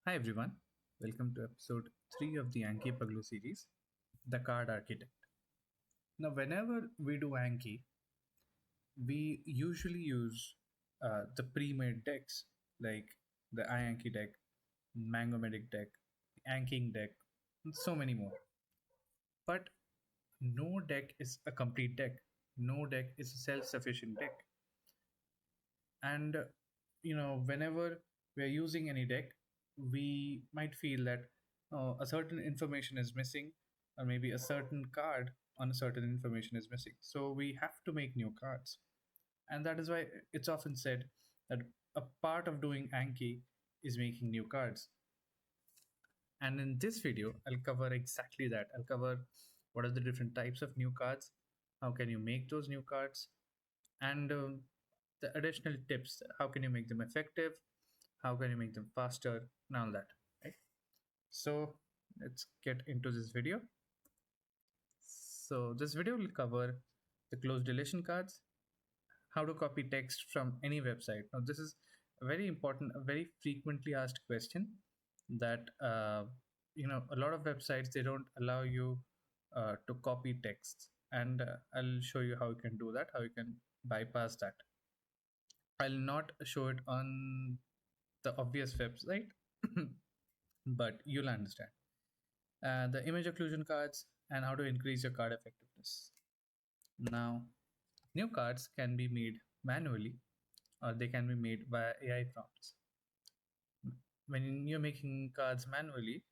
Hi everyone, welcome to episode 3 of the AnkiPaglu series, The Card Architect. Now, whenever we do Anki, we usually use the pre-made decks like the iAnki deck, Mango Medic deck, Anking deck, and so many more. But no deck is a complete deck. No deck is a self-sufficient deck. And whenever we're using any deck, we might feel that a certain information is missing, or maybe a certain card on a certain information is missing, so we have to make new cards. And that is why it's often said that a part of doing Anki is making new cards. And in this video, I'll cover exactly that. I'll cover what are the different types of new cards, how can you make those new cards, and the additional tips. How can you make them effective? How can you make them faster? And all that. Right? So let's get into this video. So this video will cover the close deletion cards, how to copy text from any website. Now this is a very important, a very frequently asked question that a lot of websites, they don't allow you to copy texts, and I'll show you how you can do that, how you can bypass that. I'll not show it on the obvious website, but you'll understand. The image occlusion cards and how to increase your card effectiveness. Now, new cards can be made manually or they can be made via AI prompts. When you're making cards manually,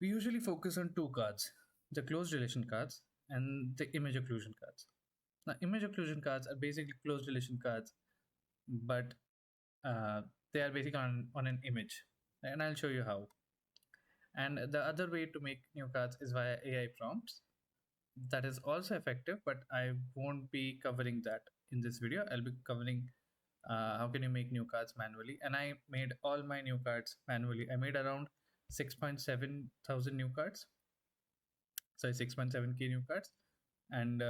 we usually focus on two cards, the closed relation cards and the image occlusion cards. Now, image occlusion cards are basically closed relation cards, but they are basically on an image, and I'll show you how. And the other way to make new cards is via AI prompts. That is also effective, but I won't be covering that in this video. I'll be covering how can you make new cards manually. And I made all my new cards manually. I made around 6.7 thousand new cards. Sorry, 6.7K new cards. And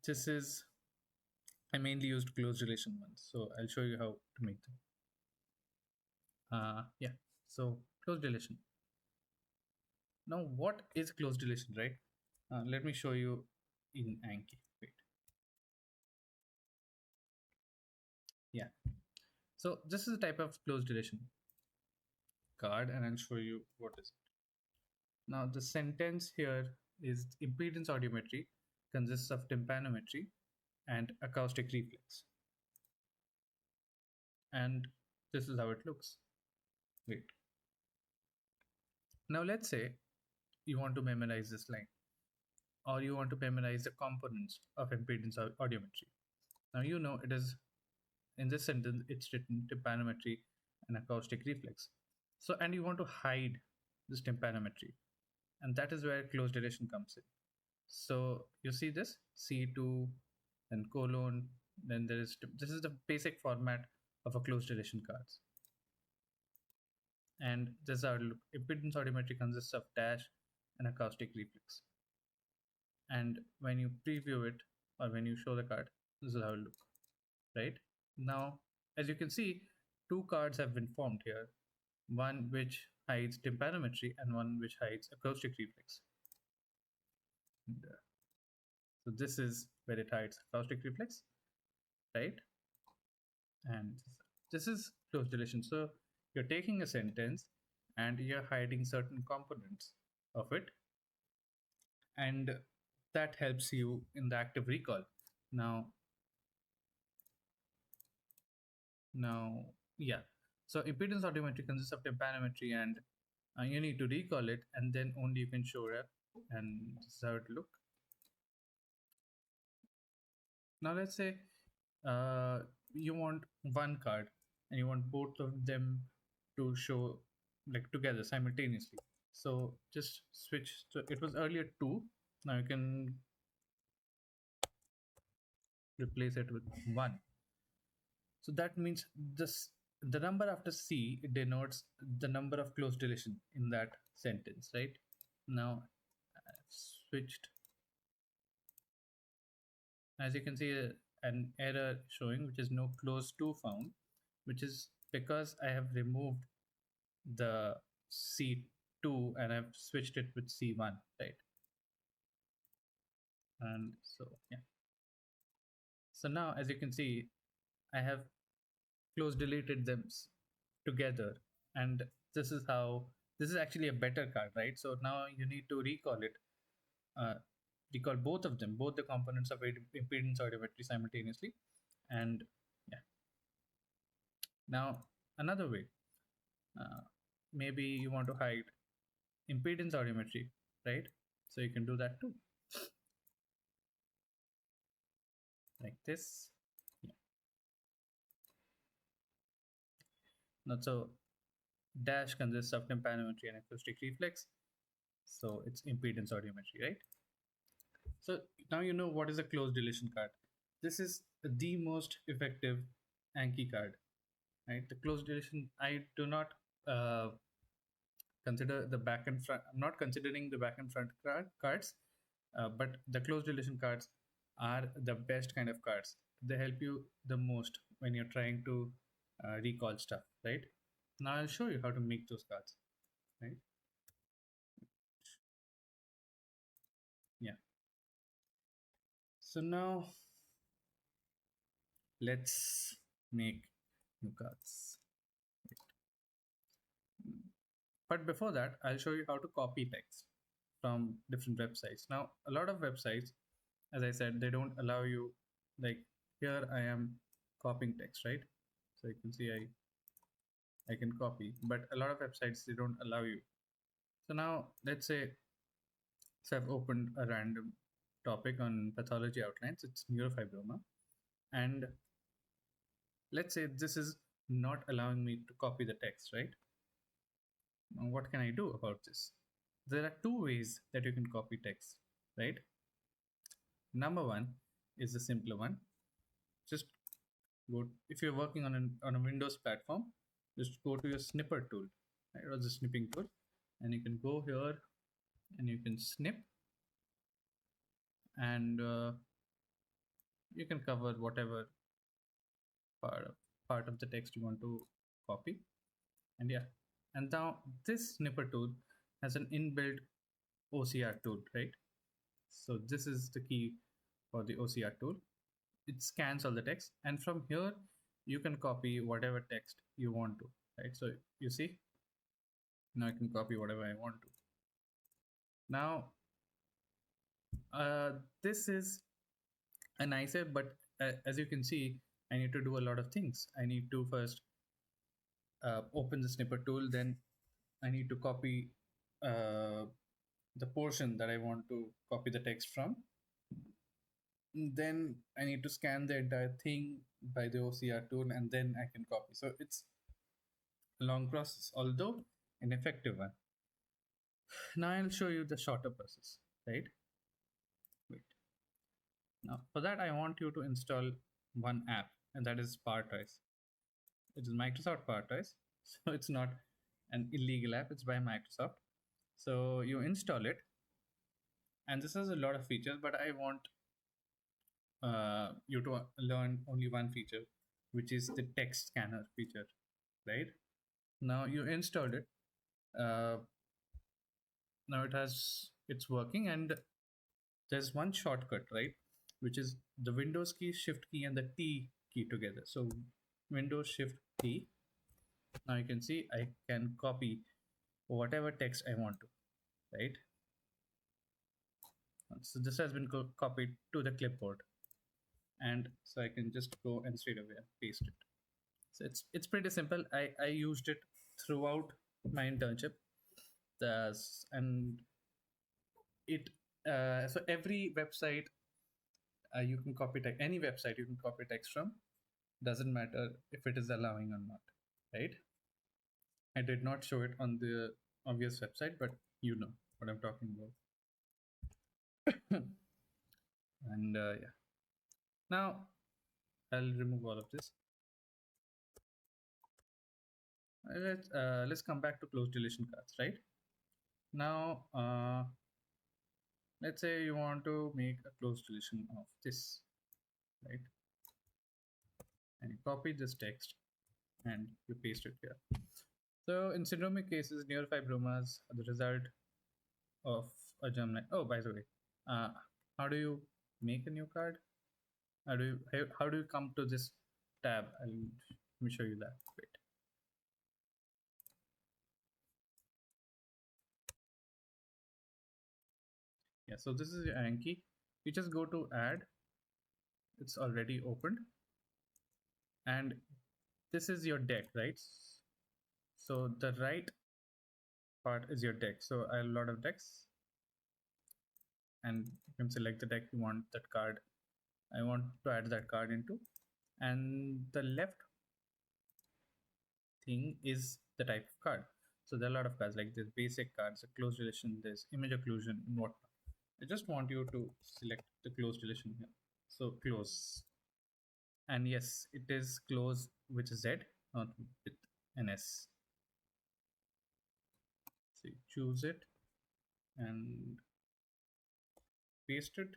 this is, I mainly used closed relation ones. So I'll show you how to make them. Yeah, so closed relation. Now, what is closed relation, right? Let me show you in Anki. Wait. Yeah. So this is a type of closed relation card, and I'll show you what is it. Now, the sentence here is impedance audiometry consists of tympanometry and acoustic reflex. And this is how it looks. Wait. Now, let's say you want to memorize this line, or you want to memorize the components of impedance audiometry. Now, you know it is in this sentence, it's written tympanometry and acoustic reflex. So, and you want to hide this tympanometry, and that is where closed relation comes in. So you see this C2, then colon, then there is, this is the basic format of a closed relation cards. And this is our look. Impedance audiometry consists of dash and acoustic reflex. And when you preview it or when you show the card, this is how it looks, right? Now, as you can see, two cards have been formed here. One which hides tympanometry and one which hides acoustic reflex. And, so this is where it hides acoustic reflex, right? And this is closed relation. So you're taking a sentence and you're hiding certain components of it, and that helps you in the active recall. Now, yeah. So impedance audiometry consists of tympanometry, and you need to recall it, and then only you can show it. And this is how it look. Now let's say you want one card and you want both of them to show like together simultaneously. So just switch. So it was earlier two. Now you can replace it with one. So that means this, the number after C, it denotes the number of closed deletion in that sentence, right? Now I've switched. As you can see, an error showing which is no close to found, which is because I have removed the C2 and I've switched it with C1, right? And so, yeah. So now, as you can see, I have close deleted them together. And this is how, this is actually a better card, right? So now you need to recall it, uh, recall both of them, both the components of impedance audiometry simultaneously. And yeah, now another way, uh, maybe you want to hide impedance audiometry, right? So you can do that too, like this. Yeah. Not so dash consists of tympanometry and acoustic reflex. So it's impedance audiometry, right? So now you know what is a closed deletion card. This is the most effective Anki card, right? The closed deletion, I do not uh, consider the back and front. I'm not considering the back and front cards, but the closed deletion cards are the best kind of cards. They help you the most when you're trying to recall stuff, right? Now I'll show you how to make those cards, right? Yeah. So now let's make new cards. But before that, I'll show you how to copy text from different websites. Now, a lot of websites, as I said, they don't allow you, like here I am copying text, right? So you can see I can copy, but a lot of websites, they don't allow you. So now let's say, so I've opened a random topic on pathology outlines, it's neurofibroma. And let's say this is not allowing me to copy the text, right? Now, what can I do about this? There are two ways that you can copy text, right? Number one is the simpler one. Just go, if you're working on a Windows platform, just go to your snipper tool, right, or the snipping tool, and you can go here and you can snip, and you can cover whatever part of the text you want to copy. And yeah, and now this snipper tool has an inbuilt OCR tool, right? So this is the key for the OCR tool. It scans all the text, and from here you can copy whatever text you want to, right? So you see, now I can copy whatever I want to. Now this is a nicer, but as you can see, I need to do a lot of things. I need to first open the snipper tool, then I need to copy uh, the portion that I want to copy the text from. Then I need to scan the entire thing by the OCR tool, and then I can copy. So it's a long process, although an effective one. Now I'll show you the shorter process, right? Wait. Now for that, I want you to install one app, and that is PowerToys. It is Microsoft PowerToys, so it's not an illegal app. It's by Microsoft. So you install it, and this has a lot of features, but I want you to learn only one feature, which is the text scanner feature, right? Now you installed it. Uh, Now it's working, and there's one shortcut, right? Which is the Windows key, Shift key, and the T key together. So Windows Shift T. Now you can see I can copy whatever text I want to, right? So this has been copied to the clipboard, and so I can just go and straight away paste it. So it's pretty simple. I used it throughout my internship. And it so every website you can copy text, any website you can copy text from, doesn't matter if it is allowing or not, right? I did not show it on the obvious website, but you know what I'm talking about. And yeah, now I'll remove all of this. Let's come back to close deletion cards, right? Now let's say you want to make a close deletion of this, right? And you copy this text, and you paste it here. So in syndromic cases, neurofibromas are the result of a germline. Oh, by the way, uh, how do you make a new card? How do you come to this tab? Let me show you that. Wait. Yeah, so this is your Anki. You just go to add. It's already opened, and this is your deck, right? So the right part is your deck. So I have a lot of decks, and you can select the deck you want that card. I want to add that card into, and the left thing is the type of card. So there are a lot of cards like this basic cards, a closed relation, there's image occlusion, and whatnot. I just want you to select the closed relation here. So close, and yes, it is close with Z, not with an S. So you choose it and paste it.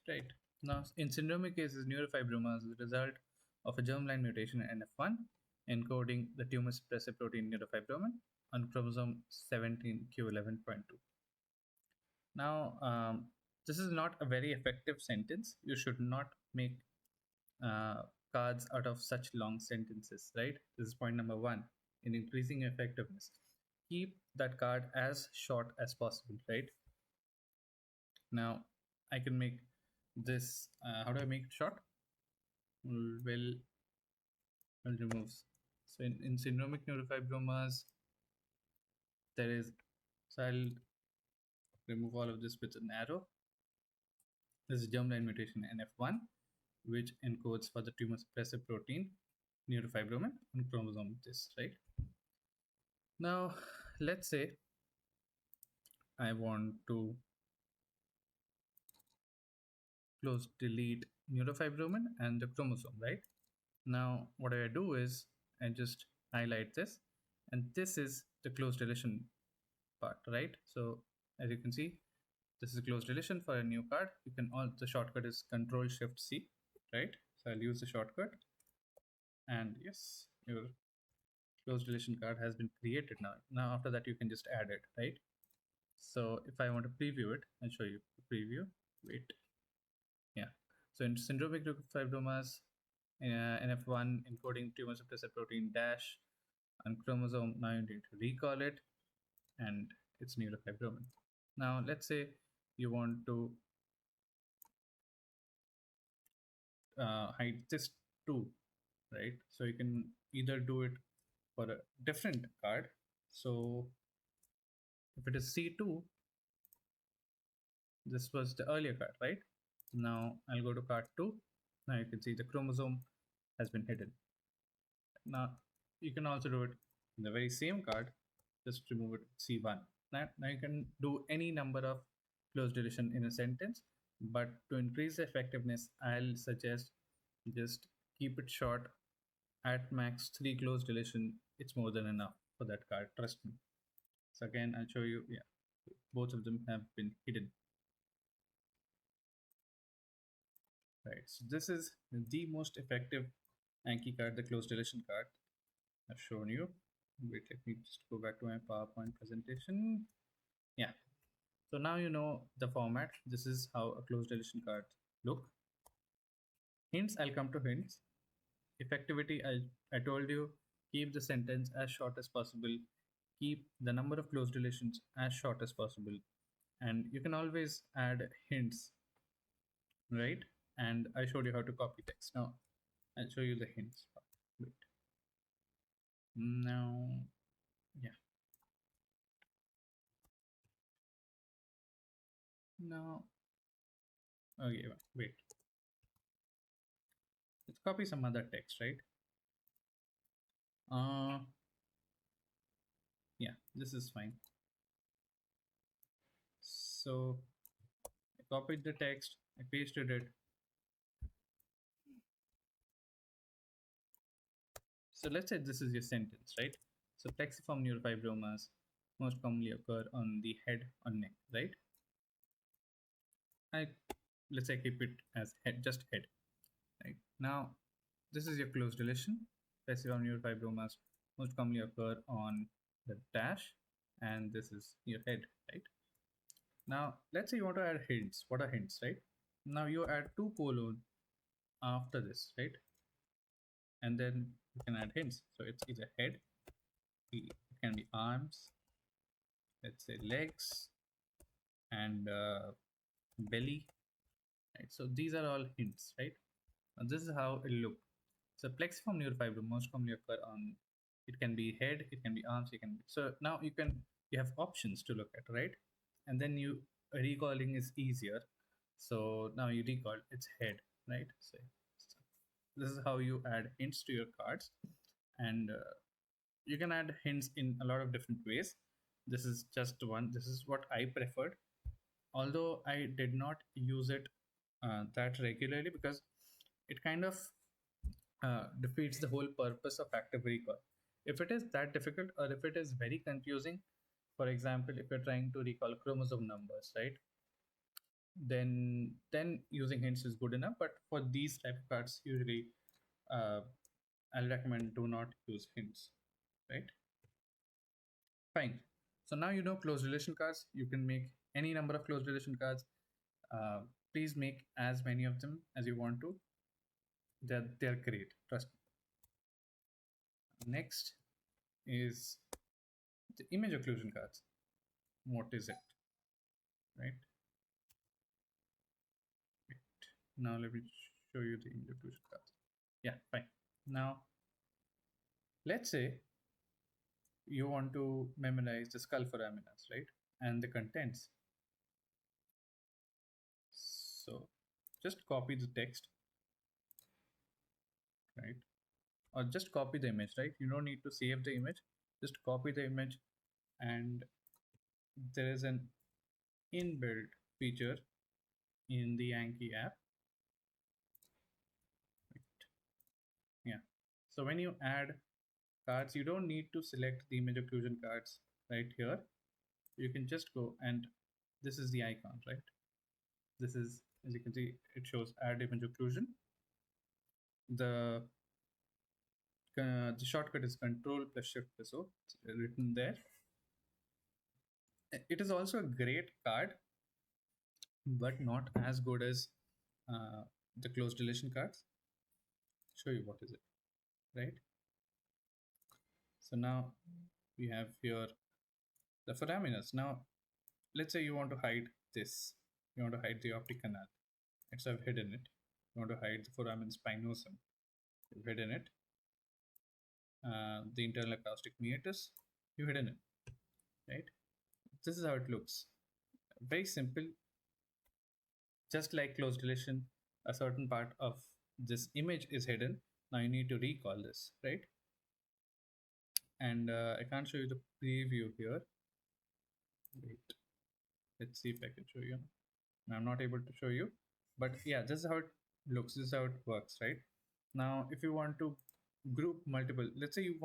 Right. Now, in syndromic cases, neurofibroma is the result of a germline mutation in NF1 encoding the tumor suppressor protein neurofibroma on chromosome 17q11.2. Now, this is not a very effective sentence. You should not make uh, cards out of such long sentences, right? This is point number one. In increasing effectiveness, keep that card as short as possible, right? Now, I can make this. How do I make it short? Well, well removes. So in syndromic neurofibromas, there is. So I'll remove all of this with an arrow. This is germline mutation NF1, which encodes for the tumor suppressive protein neurofibroma on chromosome this, right? Now, let's say I want to close delete neurofibroma and the chromosome, right? Now, what I do is I just highlight this, and this is the close deletion part, right? So as you can see, this is close deletion for a new card. You can all the shortcut is Control Shift C, right? So I'll use the shortcut, and yes, your close deletion card has been created now. Now after that, you can just add it, right? So if I want to preview it, I'll show you preview. Wait, yeah. So in syndromic fibromas, NF1 encoding tumor suppressor protein dash on chromosome. Now you need to recall it, and it's neurofibroma. Now let's say you want to hide this too, right? So you can either do it for a different card. So if it is C2, this was the earlier card, right? Now I'll go to card 2. Now you can see the chromosome has been hidden. Now you can also do it in the very same card, just remove it C1. Now you can do any number of close deletion in a sentence, but to increase the effectiveness, I'll suggest just keep it short. At max 3 close deletion, it's more than enough for that card, trust me. So again, I'll show you, yeah, both of them have been hidden. Right, so this is the most effective Anki card, the close deletion card I've shown you. Wait, let me just go back to my PowerPoint presentation. Yeah, so now you know the format. This is how a close deletion card look. Hints, I'll come to hints. Effectivity, I told you, keep the sentence as short as possible. Keep the number of close deletions as short as possible. And you can always add hints, right? And I showed you how to copy text. Now I'll show you the hints. Wait. Now, yeah. Now, okay, wait. Let's copy some other text, right? Yeah, this is fine. So I copied the text, I pasted it. So let's say this is your sentence, right? So plexiform neurofibromas most commonly occur on the head or neck, right? I let's say keep it as head, just head, right? Now this is your close deletion. Recessive neurofibromas most commonly occur on the dash, and this is your head, right? Now, let's say you want to add hints. What are hints, right? Now you add two colon after this, right? And then you can add hints. So it's either head, it can be arms, let's say legs, and belly, right? So these are all hints, right? And this is how it look. So plexiform neurofibroma most commonly occur on, it can be head, it can be arms, it can be, so now you have options to look at, right? And then you recalling is easier. So now you recall it's head, right? So this is how you add hints to your cards, and you can add hints in a lot of different ways. This is just one. This is what I preferred, although I did not use it that regularly because it kind of defeats the whole purpose of active recall. If it is that difficult or if it is very confusing, for example, if you're trying to recall chromosome numbers, right? Then using hints is good enough. But for these type of cards, usually uh, I'll recommend do not use hints, right? Fine. So now you know closed relation cards. You can make any number of closed relation cards. Uh, Please make as many of them as you want to. They're great. Trust me. Next is the image occlusion cards. What is it, right? Wait. Now let me show you the image occlusion cards. Yeah, fine. Now let's say you want to memorize the skull foraminers, right? And the contents. So just copy the text, right? Or just copy the image, right? You don't need to save the image. Just copy the image, and there is an inbuilt feature in the Anki app. Yeah. So when you add cards, you don't need to select the image occlusion cards right here. You can just go, and this is the icon, right? This is, as you can see, it shows add image occlusion. The the shortcut is Control plus Shift plus O. It's written there. It is also a great card, but not as good as the closed deletion cards. Show you what is it, right? So now we have here the foraminers. Now let's say you want to hide this. You want to hide the optic canal. So I've hidden it. You want to hide the foramen spinosum. You've hidden it. The internal acoustic meatus. You've hidden it, right? This is how it looks. Very simple. Just like closed deletion, a certain part of this image is hidden. Now you need to recall this, right? And I can't show you the preview here. Wait, let's see if I can show you. I'm not able to show you, but yeah, this is how it looks. This is how it works, right? Now, if you want to group multiple, let's say you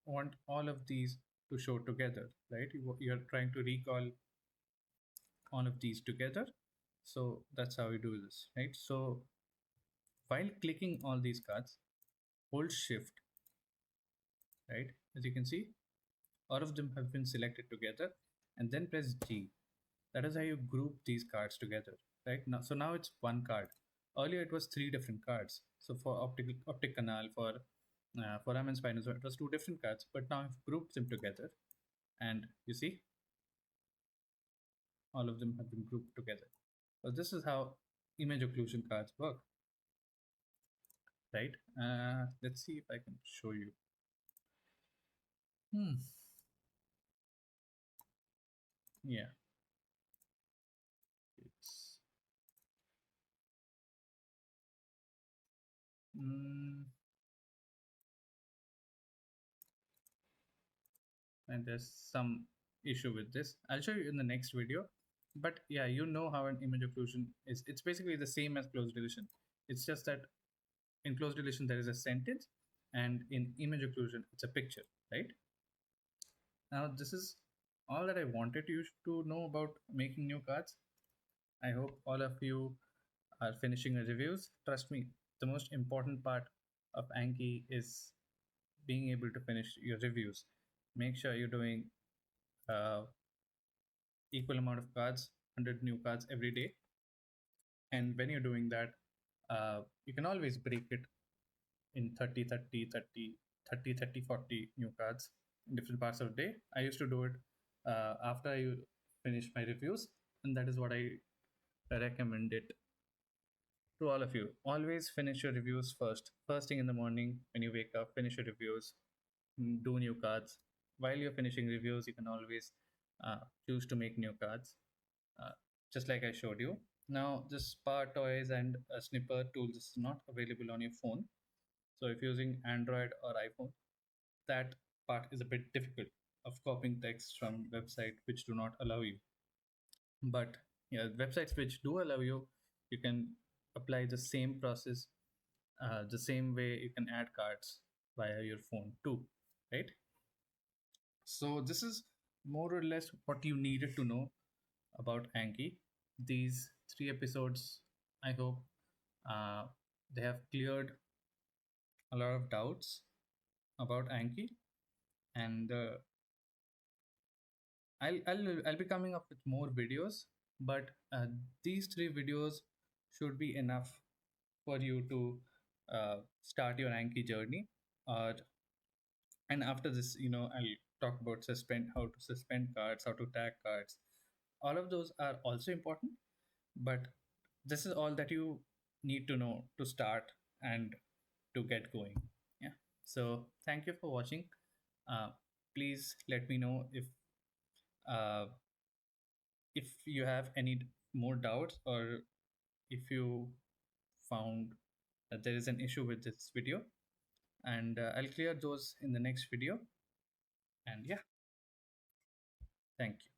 want all of these to show together, right? You're trying to recall all of these together. So that's how we do this, right? So while clicking all these cards, hold shift, right? As you can see, all of them have been selected together, and then press G. That is how you group these cards together, right? Now, so now it's one card. Earlier it was three different cards. So for optic canal, for foramen spinosus, it was two different cards, but now I've grouped them together, and you see, all of them have been grouped together. So this is how image occlusion cards work, right? Let's see if I can show you. Hmm. Yeah. It's. Mm, and there's some issue with this. I'll show you in the next video. But yeah, you know how an image occlusion is. It's basically the same as closed deletion. It's just that in closed deletion there is a sentence, and in image occlusion it's a picture, right? Now this is all that I wanted you to know about making new cards. I hope all of you are finishing your reviews. Trust me, the most important part of Anki is being able to finish your reviews, make sure you're doing uh, equal amount of cards, 100 new cards every day. And when you're doing that, you can always break it in 30, 30, 30, 30, 30, 40 new cards in different parts of the day. I used to do it after I finish my reviews, and that is what I recommend it to all of you. Always finish your reviews first. First thing in the morning when you wake up, finish your reviews, do new cards. While you're finishing reviews, you can always choose to make new cards, uh, just like I showed you. Now, this Spa Toys and Snipper tools is not available on your phone. So if you're using Android or iPhone, that part is a bit difficult of copying text from website which do not allow you. But yeah, websites which do allow you, you can apply the same process, the same way you can add cards via your phone too, right? So this is more or less what you needed to know about Anki. These three episodes, I hope uh, they have cleared a lot of doubts about Anki, and I'll be coming up with more videos, but these three videos should be enough for you to start your Anki journey. Or and after this, I'll talk about suspend, how to suspend cards, how to tag cards. All of those are also important, but this is all that you need to know to start and to get going. Yeah. So thank you for watching. Uh, Please let me know uh, if you have any more doubts, or if you found that there is an issue with this video, and I'll clear those in the next video. And yeah, thank you.